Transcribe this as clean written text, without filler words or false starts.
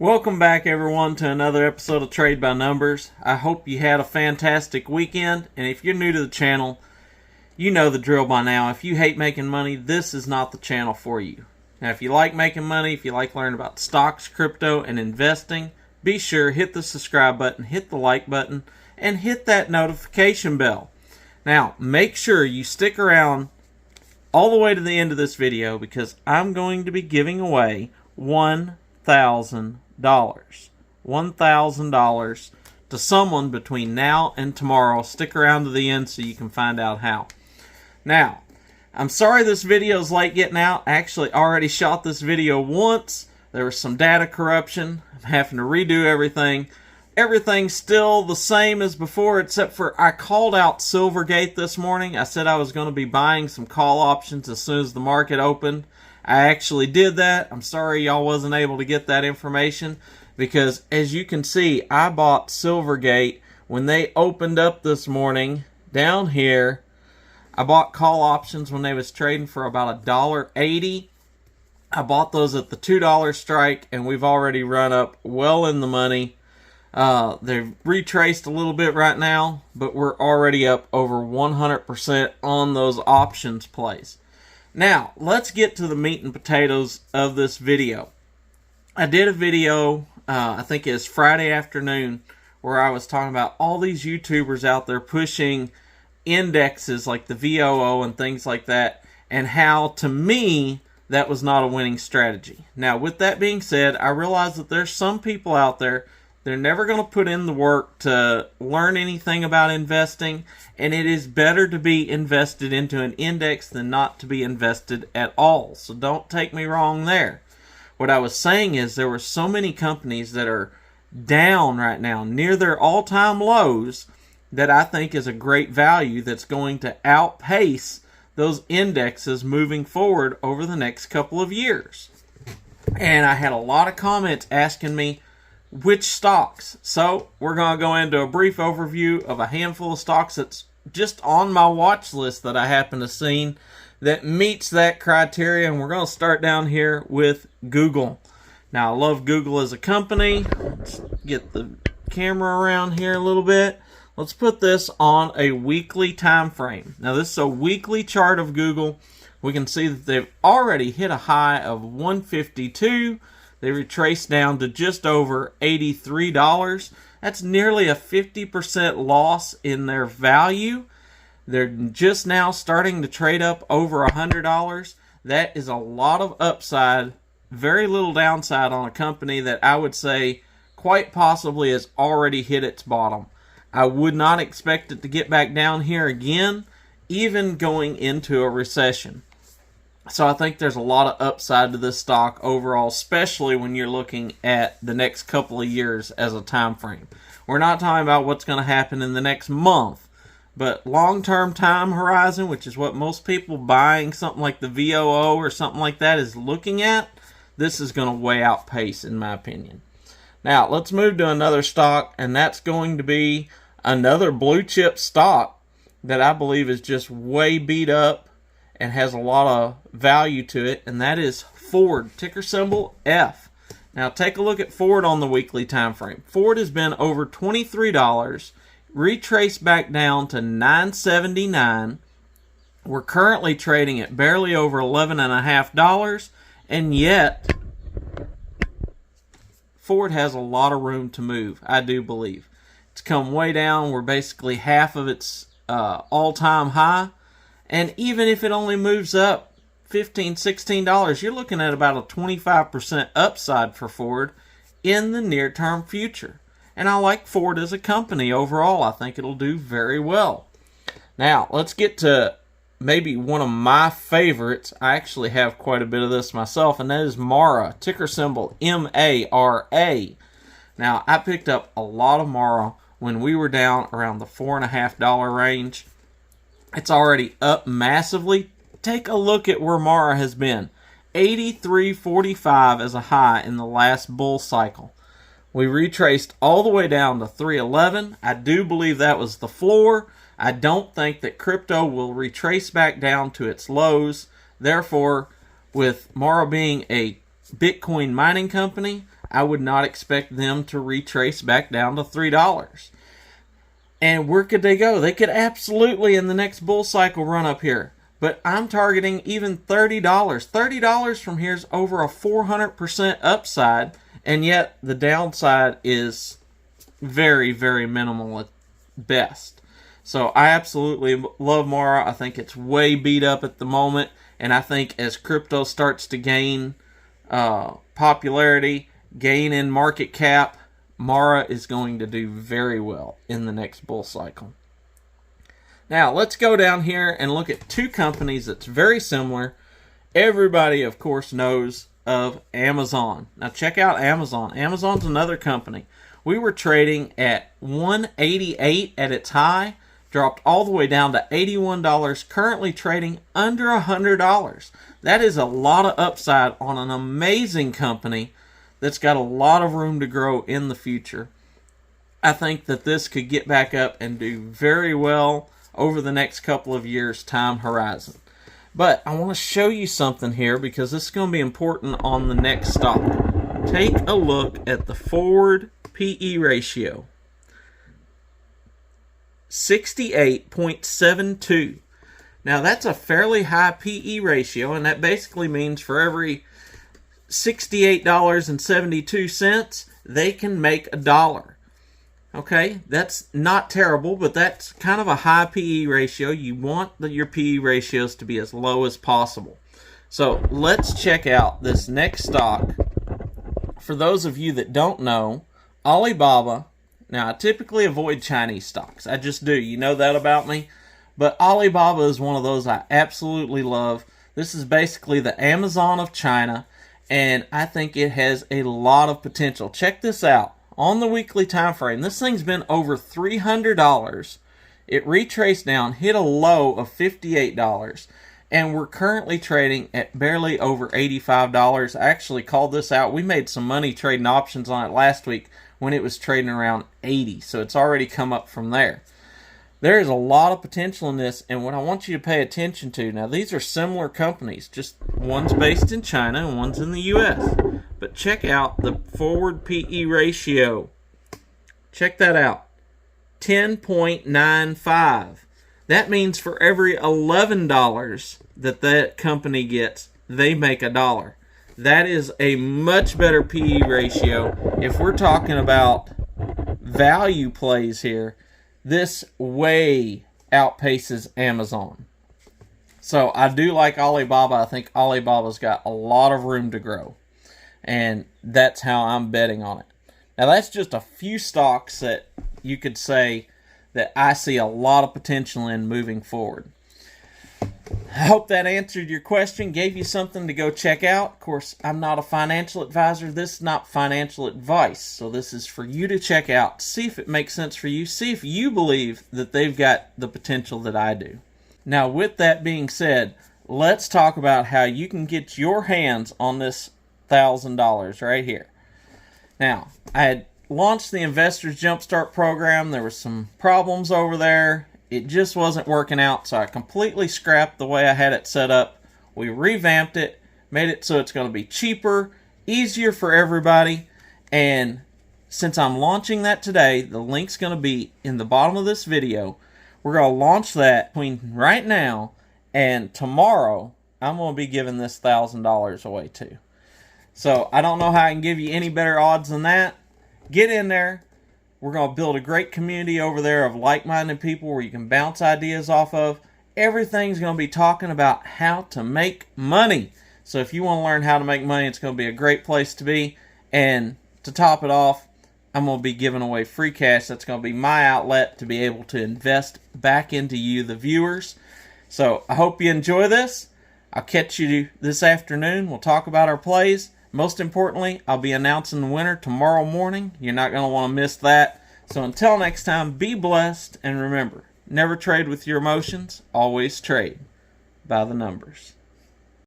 Welcome back, everyone, to another episode of Trade by Numbers. I hope you had a fantastic weekend, and if you're new to the channel, you know the drill by now. If you hate making money, this is not the channel for you. Now, if you like making money, if you like learning about stocks, crypto, and investing, be sure hit the subscribe button, hit the like button, and hit that notification bell. Now, make sure you stick around all the way to the end of this video because I'm going to be giving away $1,000 to someone between now and tomorrow. Stick around to the end so you can find out how. Now, I'm sorry this video is late getting out. I actually already shot this video once. There was some data corruption. I'm having to redo everything. Everything's still the same as before, except for I called out Silvergate this morning. I said I was going to be buying some call options as soon as the market opened. I actually did that. I'm sorry y'all wasn't able to get that information because, as you can see, I bought Silvergate when they opened up this morning down here. I bought call options when they was trading for about $1.80. I bought those at the $2 strike, and we've already run up well in the money. They've retraced a little bit right now, but we're already up over 100% on those options plays. Now, let's get to the meat and potatoes of this video. I did a video, I think it's Friday afternoon, where I was talking about all these YouTubers out there pushing indexes like the VOO and things like that, and how, to me, that was not a winning strategy. Now, with that being said, I realize that there's some people out there, they're never going to put in the work to learn anything about investing, and it is better to be invested into an index than not to be invested at all. So don't take me wrong there. What I was saying is there were so many companies that are down right now, near their all-time lows, that I think is a great value that's going to outpace those indexes moving forward over the next couple of years. And I had a lot of comments asking me which stocks. So we're going to go into a brief overview of a handful of stocks that's just on my watch list that I happen to see that meets that criteria. And we're going to start down here with Google. Now, I love Google as a company. Let's get the camera around here a little bit. Let's put this on a weekly time frame. Now, this is a weekly chart of Google. We can see that they've already hit a high of 152. They retraced down to just over $83. That's nearly a 50% loss in their value. They're just now starting to trade up over $100. That is a lot of upside, very little downside on a company that I would say quite possibly has already hit its bottom. I would not expect it to get back down here again, even going into a recession. So I think there's a lot of upside to this stock overall, especially when you're looking at the next couple of years as a time frame. We're not talking about what's going to happen in the next month, but long-term time horizon, which is what most people buying something like the VOO or something like that is looking at, this is going to way outpace, in my opinion. Now, let's move to another stock, and that's going to be another blue chip stock that I believe is just way beat up and has a lot of value to it, and that is Ford, ticker symbol F. Now take a look at Ford on the weekly time frame. Ford has been over $23, retraced back down to $9.79. We're currently trading at barely over $11.50, and yet Ford has a lot of room to move, I do believe. It's come way down. We're basically half of its all-time high. And even if it only moves up $15, $16, you're looking at about a 25% upside for Ford in the near-term future. And I like Ford as a company overall. I think it'll do very well. Now, let's get to maybe one of my favorites. I actually have quite a bit of this myself, and that is Mara, ticker symbol M-A-R-A. Now, I picked up a lot of Mara when we were down around the $4.50 range. It's already up massively. Take a look at where Mara has been. 83.45 as a high in the last bull cycle. We retraced all the way down to 311. I do believe that was the floor. I don't think that crypto will retrace back down to its lows. Therefore, with Mara being a Bitcoin mining company, I would not expect them to retrace back down to $3. And where could they go? They could absolutely, in the next bull cycle, run up here. But I'm targeting even $30. $30 from here is over a 400% upside, and yet the downside is very, very minimal at best. So I absolutely love Mara. I think it's way beat up at the moment, and I think as crypto starts to gain popularity, gain in market cap, Mara is going to do very well in the next bull cycle. Now, let's go down here and look at two companies that's very similar. Everybody, of course, knows of Amazon. Now, check out Amazon. Amazon's another company. We were trading at $188 at its high, dropped all the way down to $81, currently trading under $100. That is a lot of upside on an amazing company that's got a lot of room to grow in the future. I think that this could get back up and do very well over the next couple of years' time horizon. But I want to show you something here because this is going to be important on the next stock. Take a look at the forward PE ratio. 68.72. Now that's a fairly high PE ratio, and that basically means for every $68.72, they can make $1. Okay, that's not terrible, but that's kind of a high PE ratio. You want your PE ratios to be as low as possible. So let's check out this next stock. For those of you that don't know, Alibaba. Now, I typically avoid Chinese stocks. I just do. You know that about me. But Alibaba is one of those I absolutely love. This is basically the Amazon of China, and I think it has a lot of potential. Check this out. On the weekly time frame, this thing's been over $300. It retraced down, hit a low of $58, and we're currently trading at barely over $85. I actually called this out. We made some money trading options on it last week when it was trading around 80, so it's already come up from there. There is a lot of potential in this, and what I want you to pay attention to, now these are similar companies, just one's based in China and one's in the US. But check out the forward PE ratio. Check that out. 10.95. That means for every $11 that company gets, they make $1. That is a much better PE ratio. If we're talking about value plays here, this way outpaces Amazon. So I do like Alibaba. I think Alibaba's got a lot of room to grow. And that's how I'm betting on it. Now that's just a few stocks that you could say that I see a lot of potential in moving forward. I hope that answered your question, gave you something to go check out. Of course, I'm not a financial advisor. This is not financial advice. So this is for you to check out. See if it makes sense for you. See if you believe that they've got the potential that I do. Now, with that being said, let's talk about how you can get your hands on this $1,000 right here. Now, I had launched the Investors Jumpstart program. There were some problems over there. It just wasn't working out, so I completely scrapped the way I had it set up. We revamped it, made it so it's going to be cheaper, easier for everybody, and since I'm launching that today, the link's going to be in the bottom of this video. We're going to launch that between right now and tomorrow. I'm going to be giving this $1,000 away too. So I don't know how I can give you any better odds than that. Get in there. We're going to build a great community over there of like-minded people where you can bounce ideas off of. Everything's going to be talking about how to make money. So if you want to learn how to make money, it's going to be a great place to be. And to top it off, I'm going to be giving away free cash. That's going to be my outlet to be able to invest back into you, the viewers. So I hope you enjoy this. I'll catch you this afternoon. We'll talk about our plays. Most importantly, I'll be announcing the winner tomorrow morning. You're not going to want to miss that. So until next time, be blessed. And remember, never trade with your emotions. Always trade by the numbers.